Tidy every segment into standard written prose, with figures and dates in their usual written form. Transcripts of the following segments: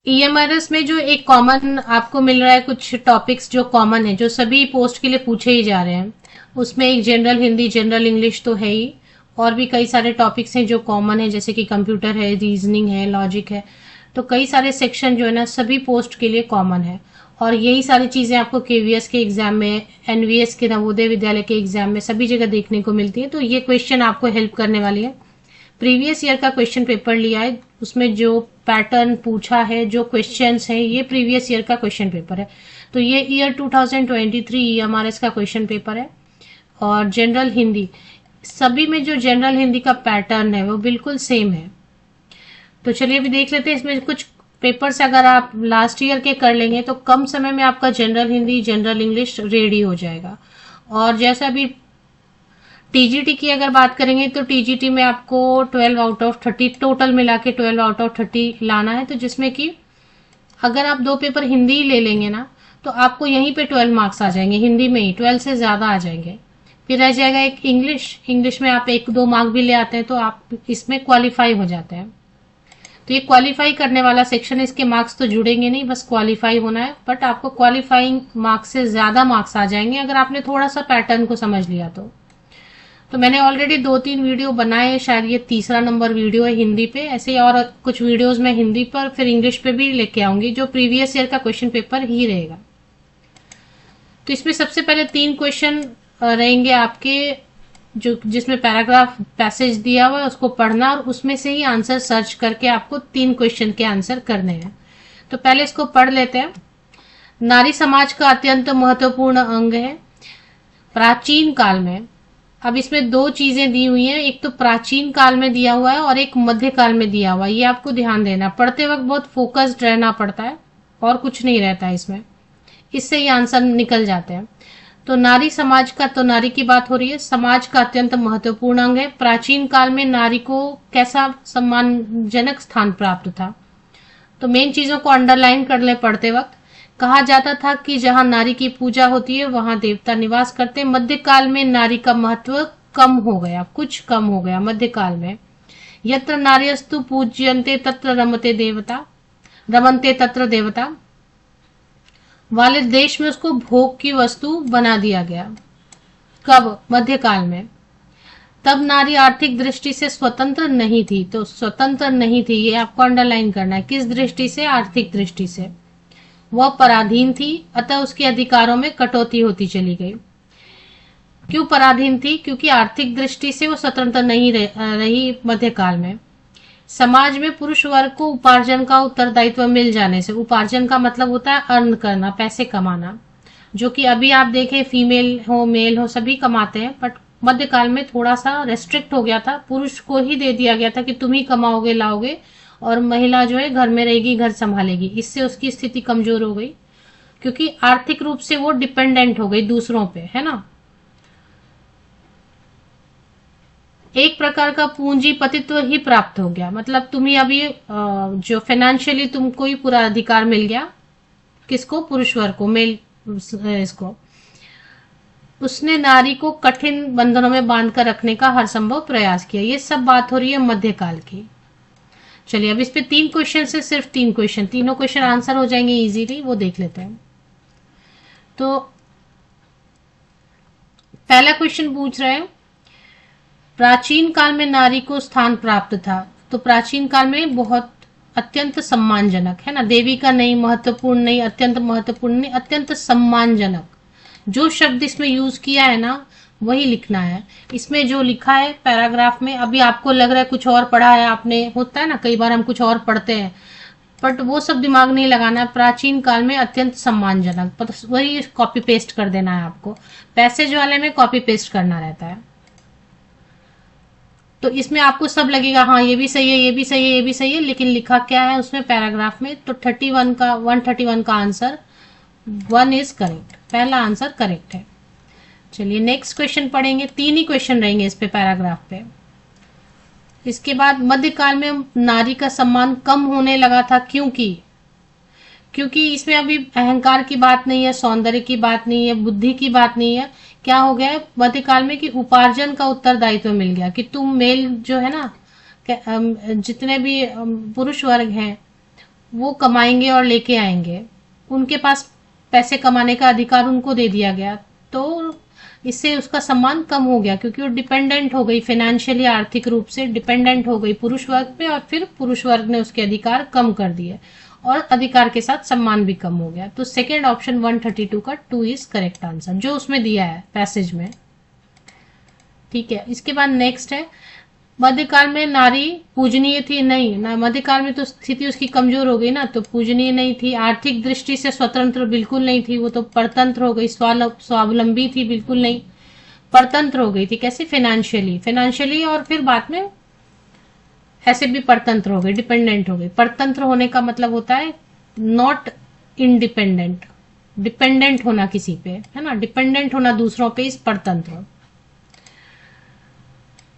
EMRS में जो एक कॉमन आपको मिल रहा है, कुछ टॉपिक्स जो कॉमन है, जो सभी पोस्ट के लिए पूछे ही जा रहे हैं, उसमें एक जनरल हिंदी, जनरल इंग्लिश तो है ही, और भी कई सारे टॉपिक्स हैं जो कॉमन है, जैसे कि कंप्यूटर है, रीजनिंग है, लॉजिक है। तो कई सारे सेक्शन जो है ना, सभी पोस्ट के लिए कॉमन है। और यही सारी चीजें आपको केवीएस के एग्जाम में, एनवीएस के, नवोदय विद्यालय के एग्जाम में सभी जगह देखने को मिलती है। तो ये क्वेश्चन आपको हेल्प करने वाली है। प्रीवियस ईयर का क्वेश्चन पेपर लिया है, उसमें जो पैटर्न पूछा है, जो क्वेश्चंस हैं, ये प्रीवियस ईयर का क्वेश्चन पेपर है। तो ये ईयर 2023 ईएमआरएस का क्वेश्चन पेपर है। और जनरल हिंदी, सभी में जो जनरल हिंदी का पैटर्न है वो बिल्कुल सेम है। तो चलिए अभी देख लेते हैं, इसमें कुछ पेपर्स अगर आप लास्ट ईयर के कर लेंगे तो कम समय में आपका general Hindi, general English ready हो जाएगा। और जैसा अभी टीजीटी की अगर बात करेंगे तो टीजीटी में आपको 12 आउट ऑफ 30 टोटल मिला के 12 आउट ऑफ 30 लाना है। तो जिसमें कि अगर आप 2 पेपर हिंदी ही ले लेंगे ना, तो आपको यहीं पे 12 मार्क्स आ जाएंगे, हिंदी में ही 12 से ज्यादा आ जाएंगे। फिर रह जाएगा एक इंग्लिश, इंग्लिश में आप 1-2 मार्क भी ले आते हैं तो आप इसमें क्वालिफाई हो जाते हैं। तो ये क्वालिफाई करने वाला सेक्शन है, इसके मार्क्स तो जुड़ेंगे नहीं, बस क्वालिफाई होना है। बट आपको क्वालिफाइंग मार्क्स से ज्यादा मार्क्स आ जाएंगे अगर आपने थोड़ा सा पैटर्न को समझ लिया तो मैंने ऑलरेडी 2-3 वीडियो बनाए हैं, शायद ये तीसरा नंबर वीडियो है हिंदी पे। ऐसे ही और कुछ वीडियोस मैं हिंदी पर फिर इंग्लिश पे भी लेके आऊंगी, जो प्रीवियस ईयर का क्वेश्चन पेपर ही रहेगा। तो इसमें सबसे पहले 3 क्वेश्चन रहेंगे आपके, जो जिसमें पैराग्राफ पैसेज दिया हुआ है उसको पढ़ना और उसमें से ही आंसर सर्च करके आपको 3 क्वेश्चन के आंसर करने हैं। तो पहले इसको पढ़ लेते हैं। नारी समाज का अत्यंत महत्वपूर्ण अंग है। प्राचीन काल में, अब इसमें 2 चीजें दी हुई हैं, एक तो प्राचीन काल में दिया हुआ है और एक मध्य काल में दिया हुआ है। ये आपको ध्यान देना, पढ़ते वक्त बहुत फोकस्ड रहना पड़ता है और कुछ नहीं रहता है इसमें, इससे ये आंसर निकल जाते हैं। तो नारी समाज का, तो नारी की बात हो रही है, समाज का अत्यंत महत्वपूर्ण अंग है। प्राचीन काल में नारी को कैसा सम्मानजनक स्थान प्राप्त था, तो मेन चीजों को अंडरलाइन कर ले पढ़ते वक्त। कहा जाता था कि जहां नारी की पूजा होती है वहां देवता निवास करते। मध्यकाल में नारी का महत्व कम हो गया, कुछ कम हो गया मध्यकाल में। यत्र नार्यस्तु पूज्यन्ते तत्र रमन्ते तत्र देवता वाले देश में उसको भोग की वस्तु बना दिया गया। कब? मध्यकाल में। तब नारी आर्थिक दृष्टि से स्वतंत्र नहीं थी। तो स्वतंत्र नहीं थी, ये आपको अंडरलाइन करना है। किस दृष्टि से? आर्थिक दृष्टि से। वह पराधीन थी, अतः उसके अधिकारों में कटौती होती चली गई। क्यों पराधीन थी? क्योंकि आर्थिक दृष्टि से वो स्वतंत्र नहीं रही मध्यकाल में। समाज में पुरुष वर्ग को उपार्जन का उत्तरदायित्व मिल जाने से, उपार्जन का मतलब होता है अर्न करना, पैसे कमाना, जो कि अभी आप देखें फीमेल हो मेल हो सभी कमाते हैं, बट मध्यकाल में थोड़ा सा रेस्ट्रिक्ट हो गया था, पुरुष को ही दे दिया गया था कि तुम ही कमाओगे लाओगे और महिला जो है घर में रहेगी, घर संभालेगी। इससे उसकी स्थिति कमजोर हो गई, क्योंकि आर्थिक रूप से वो डिपेंडेंट हो गई दूसरों पे, है ना। एक प्रकार का पूंजीपतित्व ही प्राप्त हो गया, मतलब तुम्हें अभी जो फाइनेंशियली तुमको ही पूरा अधिकार मिल गया। किसको? पुरुष वर्ग को, मेल इसको। उसने नारी को कठिन बंधनों में बांधकर रखने का हर संभव प्रयास किया। ये सब बात हो रही है मध्यकाल की। चलिए अब इस पे 3 क्वेश्चन से सिर्फ 3 क्वेश्चन, तीनों क्वेश्चन आंसर हो जाएंगे इजीली, वो देख लेते हैं। तो पहला क्वेश्चन पूछ रहे हैं, प्राचीन काल में नारी को स्थान प्राप्त था। तो प्राचीन काल में बहुत अत्यंत सम्मानजनक, है ना, देवी का नहीं, महत्वपूर्ण नहीं, अत्यंत महत्वपूर्ण नहीं, अत्यंत सम्मानजनक। जो शब्द इसमें यूज किया है ना वही लिखना है। इसमें जो लिखा है पैराग्राफ में, अभी आपको लग रहा है कुछ और पढ़ा है आपने, होता है ना कई बार हम कुछ और पढ़ते हैं, बट वो सब दिमाग नहीं लगाना है। प्राचीन काल में अत्यंत सम्मानजनक, वही कॉपी पेस्ट कर देना है आपको। पैसेज वाले में कॉपी पेस्ट करना रहता है। तो इसमें आपको सब लगेगा हाँ ये भी सही है, ये भी सही है, ये भी सही है, लेकिन लिखा क्या है उसमें पैराग्राफ में। तो 131 का आंसर 1 इज करेक्ट, पहला आंसर करेक्ट है। चलिए नेक्स्ट क्वेश्चन पढ़ेंगे, 3 ही क्वेश्चन रहेंगे इस पे पैराग्राफ पे। इसके बाद मध्यकाल में नारी का सम्मान कम होने लगा था, क्योंकि इसमें अभी अहंकार की बात नहीं है, सौंदर्य की बात नहीं है, बुद्धि की बात नहीं है। क्या हो गया है मध्यकाल में कि उपार्जन का उत्तरदायित्व मिल गया, कि तुम मेल जो है ना, जितने भी पुरुष वर्ग हैं वो कमाएंगे और लेके आएंगे, उनके पास पैसे कमाने का अधिकार उनको दे दिया गया, तो इससे उसका सम्मान कम हो गया, क्योंकि वो डिपेंडेंट हो गई, फाइनेंशियली आर्थिक रूप से डिपेंडेंट हो गई पुरुष वर्ग पे, और फिर पुरुष वर्ग ने उसके अधिकार कम कर दिए और अधिकार के साथ सम्मान भी कम हो गया। तो सेकेंड ऑप्शन 132 का 2 इज करेक्ट आंसर, जो उसमें दिया है पैसेज में। ठीक है, इसके बाद नेक्स्ट है, मध्यकाल में नारी पूजनीय थी? नहीं ना, मध्यकाल में तो स्थिति उसकी कमजोर हो गई ना, तो पूजनीय नहीं थी। आर्थिक दृष्टि से स्वतंत्र बिल्कुल नहीं थी, वो तो परतंत्र हो गई। स्वावलंबी थी? बिल्कुल नहीं, परतंत्र हो गई थी। कैसे? फाइनेंशियली और फिर बाद में ऐसे भी परतंत्र हो गई, डिपेंडेंट हो गई। परतंत्र होने का मतलब होता है नॉट इंडिपेंडेंट, डिपेंडेंट होना किसी पे, है ना, डिपेंडेंट होना दूसरों पे, इस परतंत्र।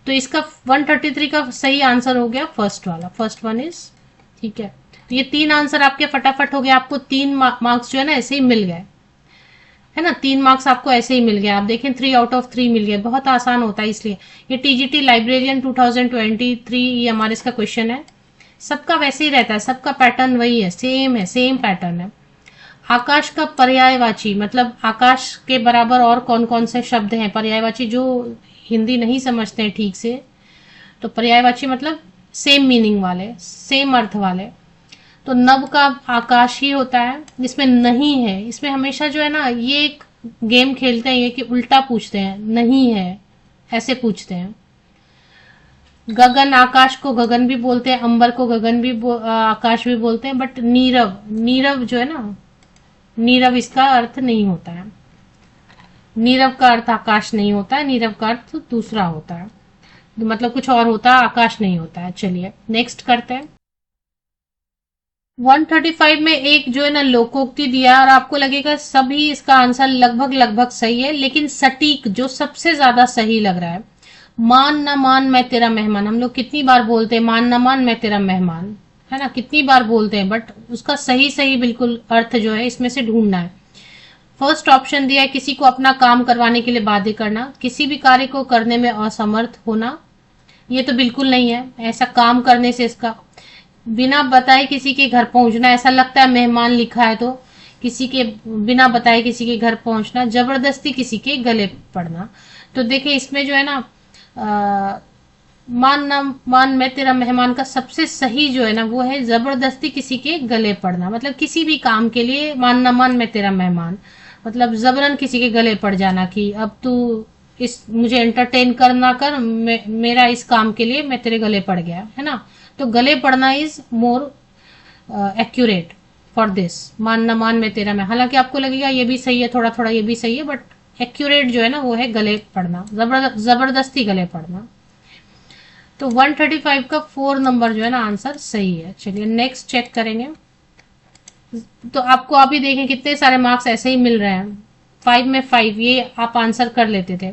तो इसका 133 का सही आंसर हो गया फर्स्ट वाला, फर्स्ट वन इज। ठीक है, तो ये 3 आंसर आपके फटाफट हो गए, आपको 3 मार्क्स जो है ना ऐसे ही मिल गए, है ना, 3 मार्क्स आपको ऐसे ही मिल गए। आप देखें 3 आउट ऑफ 3 मिल गए, बहुत आसान होता है इसलिए। ये टीजीटी लाइब्रेरियन 2023 ये हमारे इसका क्वेश्चन है, सबका वैसे ही रहता है, सबका पैटर्न वही है, सेम पैटर्न है। आकाश का पर्यायवाची मतलब आकाश के बराबर और कौन कौन से शब्द हैं पर्यायवाची? जो हिंदी नहीं समझते हैं ठीक से, तो पर्यायवाची मतलब सेम मीनिंग वाले, सेम अर्थ वाले। तो नभ का आकाश ही होता है, इसमें नहीं है। इसमें हमेशा जो है ना, ये एक गेम खेलते हैं ये कि उल्टा पूछते हैं, नहीं है ऐसे पूछते हैं। गगन, आकाश को गगन भी बोलते हैं, अंबर को गगन भी आकाश भी बोलते हैं, बट नीरव जो है ना, नीरव इसका अर्थ नहीं होता है। नीरव का अर्थ आकाश नहीं होता है, नीरव का अर्थ दूसरा होता है, मतलब कुछ और होता है, आकाश नहीं होता है। चलिए नेक्स्ट करते हैं। 135 में एक जो है ना लोकोक्ति दिया, और आपको लगेगा सभी इसका आंसर लगभग सही है, लेकिन सटीक जो सबसे ज्यादा सही लग रहा है, मान न मान मैं तेरा मेहमान। हम लोग कितनी बार बोलते हैं मान न मान मैं तेरा मेहमान, है ना, कितनी बार बोलते हैं, बट उसका सही बिल्कुल अर्थ जो है इसमें से ढूंढना है। फर्स्ट ऑप्शन दिया है, किसी को अपना काम करवाने के लिए बाध्य करना, किसी भी कार्य को करने में असमर्थ होना। ये तो बिल्कुल नहीं है, ऐसा काम करने से इसका बिना बताए किसी के घर पहुंचना, ऐसा लगता है मेहमान लिखा है तो किसी के बिना बताए किसी के घर पहुंचना, जबरदस्ती किसी के गले पड़ना। तो देखिए इसमें जो है ना मान न मान मैं तेरा मेहमान का सबसे सही जो है ना वो है जबरदस्ती किसी के गले पड़ना। मतलब किसी भी काम के लिए मान न मान मैं तेरा मेहमान, मतलब जबरन किसी के गले पड़ जाना कि अब तू इस मुझे एंटरटेन करना कर, मेरा इस काम के लिए मैं तेरे गले पड़ गया, है ना। तो गले पड़ना is more accurate for this, मान न मान मैं तेरा मैं। हालांकि आपको लगेगा ये भी सही है, थोड़ा थोड़ा ये भी सही है, बट एक्यूरेट जो है ना वो है गले पड़ना, जबरदस्ती गले पड़ना। तो 135 का 4 नंबर जो है ना आंसर सही है। चलिए नेक्स्ट चेक करेंगे। तो आपको अभी देखें कितने सारे मार्क्स ऐसे ही मिल रहे हैं, 5 में 5, ये आप आंसर कर लेते थे।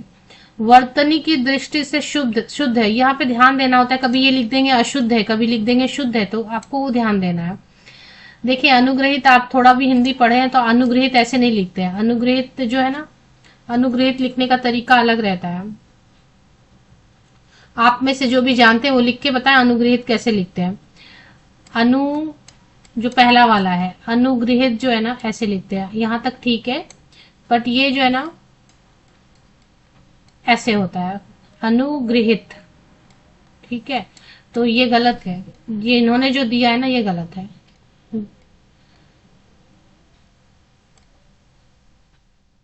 वर्तनी की दृष्टि से शुद्ध है, यहाँ पे ध्यान देना होता है, कभी ये लिख देंगे अशुद्ध है, कभी लिख देंगे शुद्ध है, तो आपको वो ध्यान देना है। देखिए अनुग्रहित, आप थोड़ा भी हिंदी पढ़े हैं तो अनुग्रहित ऐसे नहीं लिखते हैं। अनुग्रहित जो है ना, अनुग्रहित लिखने का तरीका अलग रहता है। आप में से जो भी जानते हैं वो लिख के बताएं अनुग्रहित कैसे लिखते हैं। अनु जो पहला वाला है, अनुग्रहित जो है ना ऐसे लिखते हैं, यहां तक ठीक है, बट ये जो है ना ऐसे होता है अनुग्रहित, ठीक है, तो ये गलत है। ये इन्होंने जो दिया है ना ये गलत है।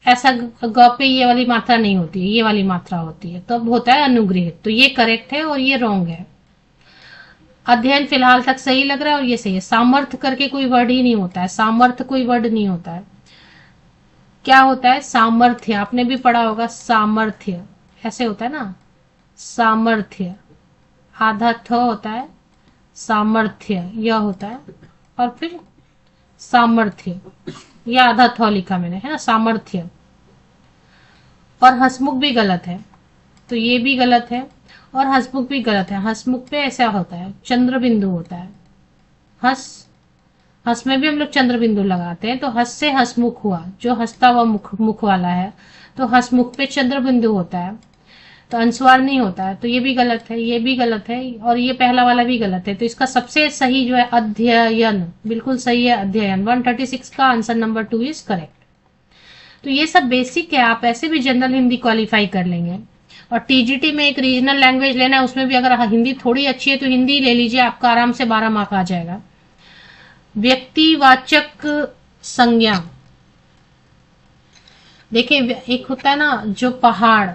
ऐसा ग पे ये वाली मात्रा नहीं होती है, ये वाली मात्रा होती है, तब होता है अनुग्रहित। तो ये करेक्ट है और ये रॉन्ग है। अध्ययन फिलहाल तक सही लग रहा है और ये सही है। सामर्थ्य करके कोई वर्ड ही नहीं होता है, सामर्थ्य कोई वर्ड नहीं होता है। क्या होता है? सामर्थ्य, आपने भी पढ़ा होगा, सामर्थ्य ऐसे होता है ना, सामर्थ्य, आधा थ होता है, सामर्थ्य यह होता है, और फिर सामर्थ्य, यह आधा थ लिखा मैंने, है ना, सामर्थ्य। और हंसमुख भी गलत है, तो ये भी गलत है, और हंसमुख भी गलत है। हंसमुख पे ऐसा होता है, चंद्र बिंदु होता है। हंस में भी हम लोग चंद्र बिंदु लगाते हैं, तो हंस से हंसमुख हुआ, जो हंसता हुआ मुख वाला है, तो हंसमुख पे चंद्र बिंदु होता है। तो अनुस्वार नहीं होता है, तो ये भी गलत है, ये भी गलत है, और ये पहला वाला भी गलत है। तो इसका सबसे सही जो है अध्ययन, बिल्कुल सही है अध्ययन। 136 का आंसर नंबर 2 इज करेक्ट। तो ये सब बेसिक है, आप ऐसे भी जनरल हिंदी क्वालिफाई कर लेंगे। और टीजीटी में एक रीजनल लैंग्वेज लेना है, उसमें भी अगर हिंदी थोड़ी अच्छी है तो हिंदी ले लीजिए, आपका आराम से 12 मार्क आ जाएगा। व्यक्तिवाचक संज्ञा, देखिए एक होता है ना जो पहाड़,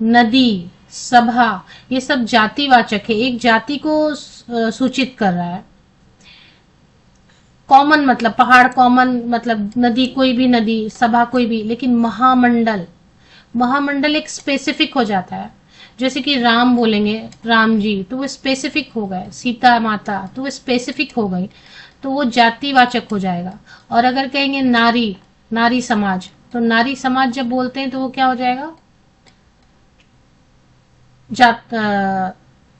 नदी, सभा, ये सब जातिवाचक है, एक जाति को सूचित कर रहा है। कॉमन मतलब पहाड़, कॉमन मतलब नदी, कोई भी नदी, सभा कोई भी। लेकिन महामंडल, महामंडल एक स्पेसिफिक हो जाता है। जैसे कि राम बोलेंगे, राम जी, तो वो स्पेसिफिक हो गए। सीता माता, तो वो स्पेसिफिक हो गई, तो वो जातिवाचक हो जाएगा। और अगर कहेंगे नारी, नारी समाज, तो नारी समाज जब बोलते हैं तो वो क्या हो जाएगा,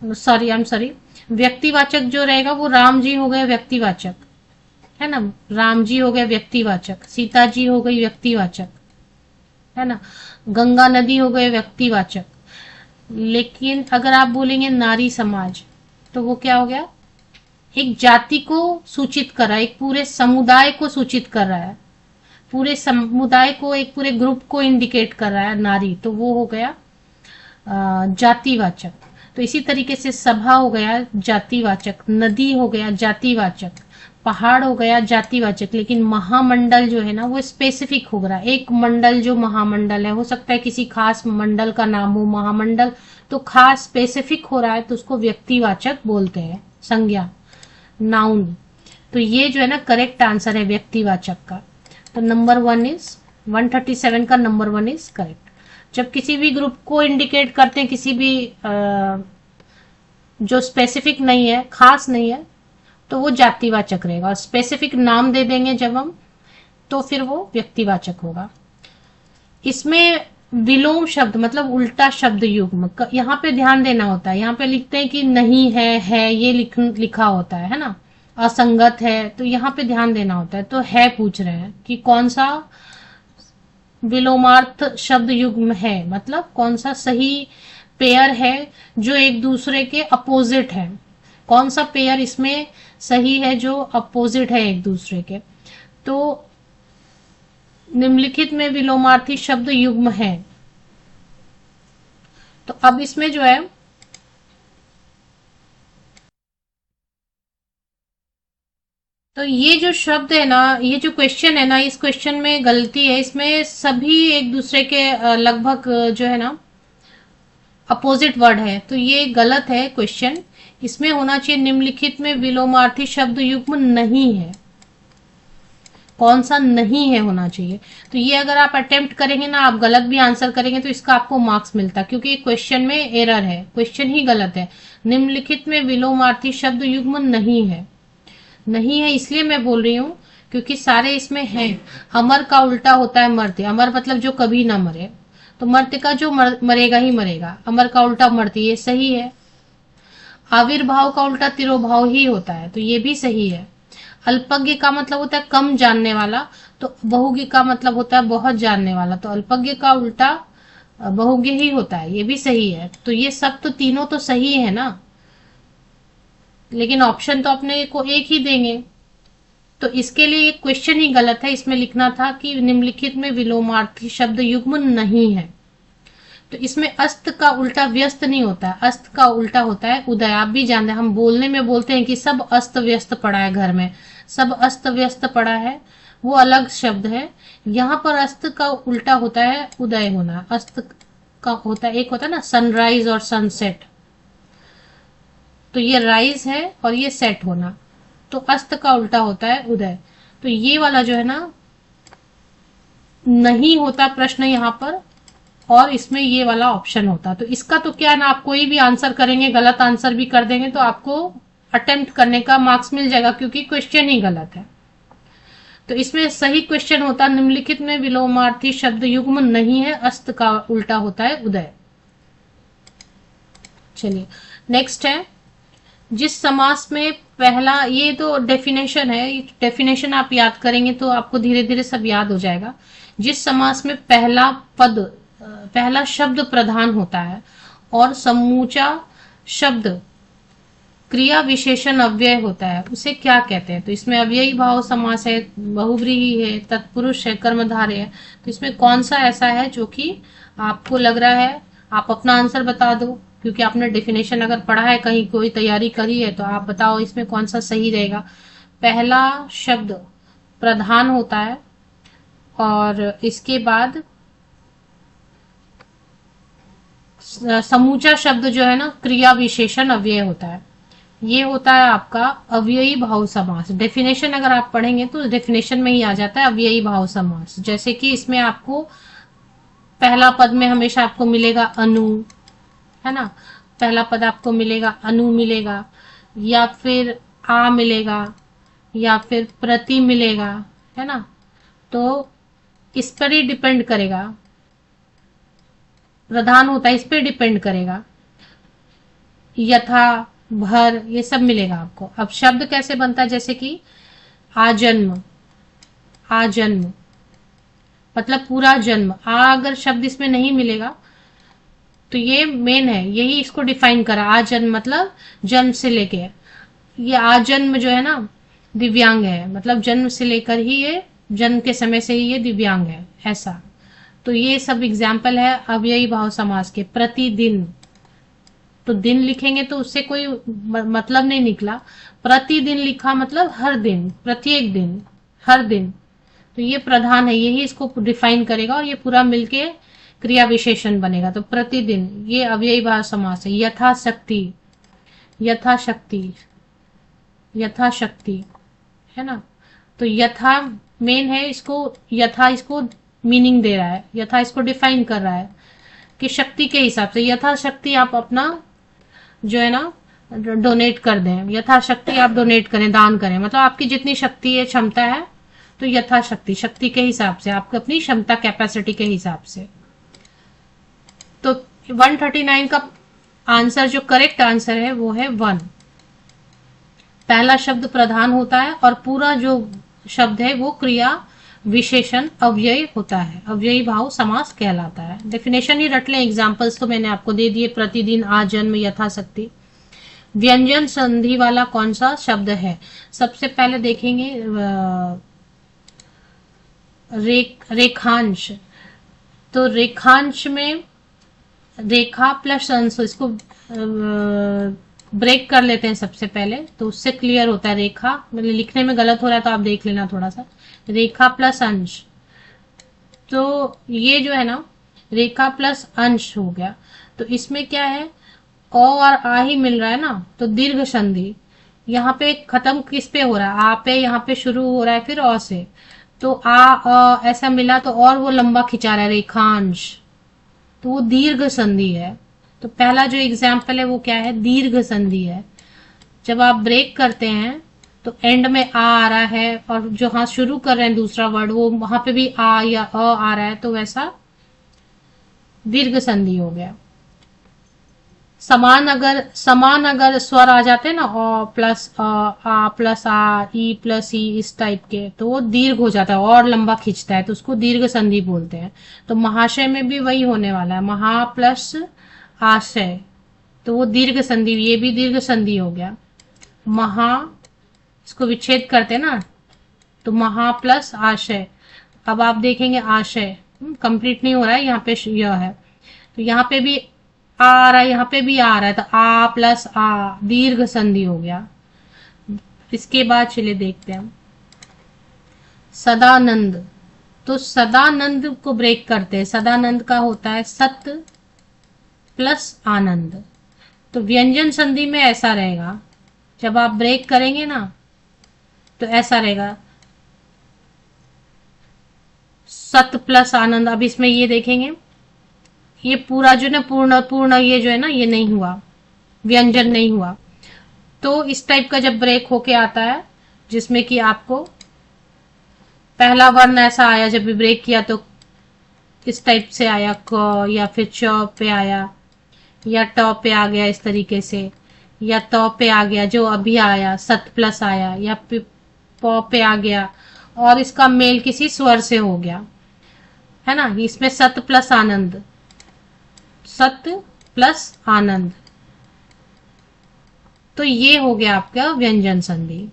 सॉरी आई एम सॉरी, व्यक्तिवाचक जो रहेगा वो राम जी हो गए व्यक्तिवाचक, है ना, राम जी हो गए व्यक्तिवाचक, सीता जी हो गई व्यक्तिवाचक, है ना, गंगा नदी हो गए व्यक्तिवाचक। लेकिन अगर आप बोलेंगे नारी समाज, तो वो क्या हो गया, एक जाति को सूचित कर रहा है, एक पूरे समुदाय को सूचित कर रहा है, पूरे समुदाय को, एक पूरे ग्रुप को इंडिकेट कर रहा है नारी, तो वो हो गया जातिवाचक। तो इसी तरीके से सभा हो गया जातिवाचक, नदी हो गया जातिवाचक, पहाड़ हो गया जातिवाचक। लेकिन महामंडल जो है ना वो स्पेसिफिक हो रहा है। एक मंडल जो महामंडल है, हो सकता है किसी खास मंडल का नाम हो महामंडल, तो खास स्पेसिफिक हो रहा है, तो उसको व्यक्तिवाचक बोलते हैं, संज्ञा, नाउन। तो ये जो है ना करेक्ट आंसर है व्यक्तिवाचक का। तो नंबर 1 इज 137 का नंबर 1 इज करेक्ट। जब किसी भी ग्रुप को इंडिकेट करते हैं, किसी भी जो स्पेसिफिक नहीं है, खास नहीं है, तो वो जातिवाचक रहेगा। और स्पेसिफिक नाम दे देंगे जब हम, तो फिर वो व्यक्तिवाचक होगा। इसमें विलोम शब्द मतलब उल्टा शब्द युग्म, यहाँ पे ध्यान देना होता है। यहाँ पे लिखते हैं कि नहीं है ये लिखा होता है ना, असंगत है, तो यहाँ पे ध्यान देना होता है। तो है पूछ रहे हैं कि कौन सा विलोमार्थ शब्द युग्म है, मतलब कौन सा सही पेयर है जो एक दूसरे के अपोजिट है, कौन सा पेयर इसमें सही है जो अपोजिट है एक दूसरे के। तो निम्नलिखित में विलोमार्थी शब्द युग्म है। तो अब इसमें जो है तो ये जो शब्द है ना, ये जो क्वेश्चन है ना, इस क्वेश्चन में गलती है। इसमें सभी एक दूसरे के लगभग जो है ना अपोजिट वर्ड है, तो ये गलत है क्वेश्चन। इसमें होना चाहिए निम्नलिखित में विलोमार्थी शब्द युग्म नहीं है। कौन सा नहीं है होना चाहिए। तो ये अगर आप अटेम्प्ट करेंगे ना, आप गलत भी आंसर करेंगे तो इसका आपको मार्क्स मिलता, क्योंकि क्वेश्चन में एरर है, क्वेश्चन ही गलत है। निम्नलिखित में विलोमार्थी शब्द युग्म नहीं है, नहीं है इसलिए मैं बोल रही हूँ क्योंकि सारे इसमें हैं। अमर का उल्टा होता है मर्त्य, अमर मतलब जो कभी ना मरे, तो मर्त्य का जो मरेगा ही मरेगा, अमर का उल्टा मर्त्य, ये सही है। आविर्भाव का उल्टा तिरोभाव ही होता है, तो ये भी सही है। अल्पज्ञ का मतलब होता है कम जानने वाला, तो बहुज्ञ का मतलब होता है बहुत जानने वाला, तो अल्पज्ञ का उल्टा बहुज्ञ ही होता है, ये भी सही है। तो ये सब तो तीनों तो सही है ना, लेकिन ऑप्शन तो अपने को एक ही देंगे, तो इसके लिए एक क्वेश्चन ही गलत है। इसमें लिखना था कि निम्नलिखित में विलोमार्थी शब्द युग्म नहीं है। तो इसमें अस्त का उल्टा व्यस्त नहीं होता है, अस्त का उल्टा होता है उदय। आप भी जानते हैं, हम बोलने में बोलते हैं कि सब अस्त व्यस्त पड़ा है घर में, सब अस्त व्यस्त पड़ा है, वो अलग शब्द है। यहाँ पर अस्त का उल्टा होता है उदय होना। अस्त का होता है, एक होता है ना सनराइज और सनसेट, तो ये राइज है और ये सेट होना, तो अस्त का उल्टा होता है उदय। तो ये वाला जो है ना नहीं होता प्रश्न यहाँ पर, और इसमें ये वाला ऑप्शन होता। तो इसका तो क्या ना, आप कोई भी आंसर करेंगे, गलत आंसर भी कर देंगे तो आपको अटेम्प्ट करने का मार्क्स मिल जाएगा, क्योंकि क्वेश्चन ही गलत है। तो इसमें सही क्वेश्चन होता निम्नलिखित में विलोमार्थी शब्द युग्म नहीं है, अस्त का उल्टा होता है उदय। चलिए नेक्स्ट है, जिस समास में पहला, ये तो डेफिनेशन है, डेफिनेशन आप याद करेंगे तो आपको धीरे धीरे सब याद हो जाएगा। जिस समास में पहला पद पहला शब्द प्रधान होता है और समूचा शब्द क्रिया विशेषण अव्यय होता है, उसे क्या कहते हैं? तो इसमें अव्ययी भाव समास है, बहुव्रीहि है, तत्पुरुष है, कर्मधारय है। तो इसमें कौन सा ऐसा है जो कि आपको लग रहा है? आप अपना आंसर बता दो, क्योंकि आपने डेफिनेशन अगर पढ़ा है, कहीं कोई तैयारी करी है, तो आप बताओ इसमें कौन सा सही रहेगा। पहला शब्द प्रधान होता है और इसके बाद समूचा शब्द जो है ना, क्रिया विशेषण अव्यय होता है। ये होता है आपका अव्ययी भाव समास। डेफिनेशन अगर आप पढ़ेंगे तो डेफिनेशन में ही आ जाता है अव्ययी भाव समास। जैसे कि इसमें आपको पहला पद में हमेशा आपको मिलेगा अनु, है ना, पहला पद आपको मिलेगा अनु मिलेगा, या फिर आ मिलेगा, या फिर प्रति मिलेगा, है ना। तो इस पर ही डिपेंड करेगा, प्रधान होता है इस पे डिपेंड करेगा। यथा, भर, ये सब मिलेगा आपको। अब शब्द कैसे बनता है? जैसे कि आजन्म, आजन्म मतलब पूरा जन्म। आ अगर शब्द इसमें नहीं मिलेगा तो ये मेन है, यही इसको डिफाइन करा। आजन्म मतलब जन्म से लेके, ये आजन्म जो है ना दिव्यांग है, मतलब जन्म से लेकर ही ये, जन्म के समय से ही ये दिव्यांग है, ऐसा। तो ये सब एग्जाम्पल है अव्ययी भाव समास के। प्रतिदिन, तो दिन लिखेंगे तो उससे कोई मतलब नहीं निकला। प्रतिदिन लिखा मतलब हर दिन, प्रत्येक दिन, हर दिन। तो ये प्रधान है, यही इसको डिफाइन करेगा और ये पूरा मिलके क्रिया विशेषण बनेगा। तो प्रतिदिन ये अव्ययी भाव समास है। यथाशक्ति, यथाशक्ति, यथाशक्ति, है ना। तो यथा मेन है, इसको यथा इसको मीनिंग दे रहा है, यथा इसको डिफाइन कर रहा है कि शक्ति के हिसाब से। यथाशक्ति आप अपना जो है ना डोनेट कर दें, यथाशक्ति आप डोनेट करें, दान करें, मतलब आपकी जितनी शक्ति है, क्षमता है, तो यथाशक्ति, शक्ति के हिसाब से, आपकी अपनी क्षमता, कैपेसिटी के हिसाब से। तो 139 का आंसर, जो करेक्ट आंसर है वो है 1। पहला शब्द प्रधान होता है और पूरा जो शब्द है वो क्रिया विशेषण अव्यय होता है, अव्ययी भाव समास कहलाता है। डेफिनेशन ही रट लें, एग्जाम्पल्स तो मैंने आपको दे दिए। प्रतिदिन, आजन्म, यथाशक्ति। व्यंजन संधि वाला कौन सा शब्द है? सबसे पहले देखेंगे रेखांश। तो रेखांश में रेखा प्लस अंश, इसको ब्रेक कर लेते हैं सबसे पहले, तो उससे क्लियर होता है। रेखा, मतलब लिखने में गलत हो रहा है तो आप देख लेना थोड़ा सा। रेखा प्लस अंश, तो ये जो है ना रेखा प्लस अंश हो गया। तो इसमें क्या है, अ और आ ही मिल रहा है ना, तो दीर्घ संधि। यहाँ पे खत्म किस पे हो रहा है? आ पे, यहाँ पे शुरू हो रहा है फिर अ से, तो आ ऐसा मिला, तो और वो लंबा खिंचा रहा है, रेखांश, तो वो दीर्घ संधि है। तो पहला जो एग्जाम्पल है वो क्या है? दीर्घ संधि है। जब आप ब्रेक करते हैं तो एंड में आ रहा है, और जो हाँ शुरू कर रहे हैं दूसरा वर्ड, वो वहां पे भी आ या अ आ रहा है, तो वैसा दीर्घ संधि हो गया। समान अगर स्वर आ जाते हैं ना, अ प्लस आ प्लस आ, ई प्लस ई, इस टाइप के, तो वो दीर्घ हो जाता है और लंबा खींचता है, तो उसको दीर्घ संधि बोलते हैं। तो महाशय में भी वही होने वाला है, महा प्लस आशय, तो वो दीर्घ संधि, ये भी दीर्घ संधि हो गया। महा, इसको विच्छेद करते हैं ना, तो महा प्लस आशय। अब आप देखेंगे आशय कंप्लीट नहीं हो रहा है, यहाँ पे यह है, तो यहाँ पे भी आ रहा है, यहाँ पे भी आ रहा है, तो आ प्लस आ, दीर्घ संधि हो गया। इसके बाद चलिए देखते हैं सदानंद। तो सदानंद को ब्रेक करते हैं। सदानंद का होता है सत प्लस आनंद। तो व्यंजन संधि में ऐसा रहेगा, जब आप ब्रेक करेंगे ना तो ऐसा रहेगा, सत प्लस आनंद। अब इसमें ये देखेंगे, ये पूरा जो ना पूर्ण ये जो है ना, ये नहीं हुआ, व्यंजन नहीं हुआ। तो इस टाइप का जब ब्रेक होके आता है, जिसमें कि आपको पहला वर्ण ऐसा आया, जब भी ब्रेक किया तो इस टाइप से आया, क, या फिर च पे आया, या ट पे आ गया इस तरीके से, या त पे आ गया जो अभी आया, सत प्लस आया, या प पे आ गया, और इसका मेल किसी स्वर से हो गया, है ना। इसमें सत प्लस आनंद, सत प्लस आनंद, तो ये हो गया आपका व्यंजन संधि।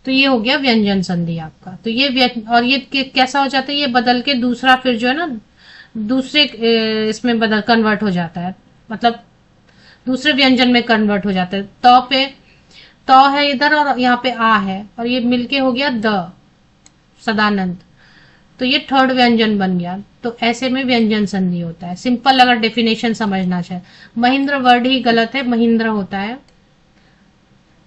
तो ये हो गया व्यंजन संधि आपका। तो ये और ये कैसा हो जाता है, ये बदल के दूसरा फिर जो है ना दूसरे इसमें बदल कन्वर्ट हो जाता है, मतलब दूसरे व्यंजन में कन्वर्ट हो जाता है। तो पे तो है इधर और यहाँ पे आ है, और ये मिलके हो गया द, सदानंद। तो ये थर्ड व्यंजन बन गया। तो ऐसे में व्यंजन संधि होता है। सिंपल अगर डेफिनेशन समझना चाहे, महेंद्र वर्ड ही गलत है, महेंद्र होता है,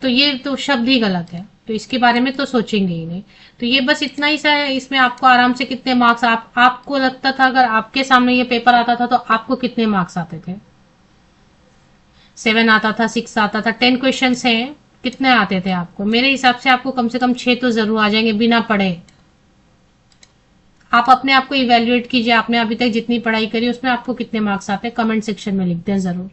तो ये तो शब्द ही गलत है, तो इसके बारे में तो सोचेंगे ही नहीं। तो ये बस इतना ही सा है। इसमें आपको आराम से कितने मार्क्स, आपको लगता था अगर आपके सामने ये पेपर आता था तो आपको कितने मार्क्स आते थे? 7 आता था, 6 आता था, 10 क्वेश्चन हैं, कितने आते थे आपको? मेरे हिसाब से आपको कम से कम 6 तो जरूर आ जाएंगे बिना पढ़े। आप अपने आप को इवेल्युएट कीजिए, आपने अभी तक जितनी पढ़ाई करी उसमें आपको कितने मार्क्स आते हैं, कमेंट सेक्शन में लिख दें जरूर।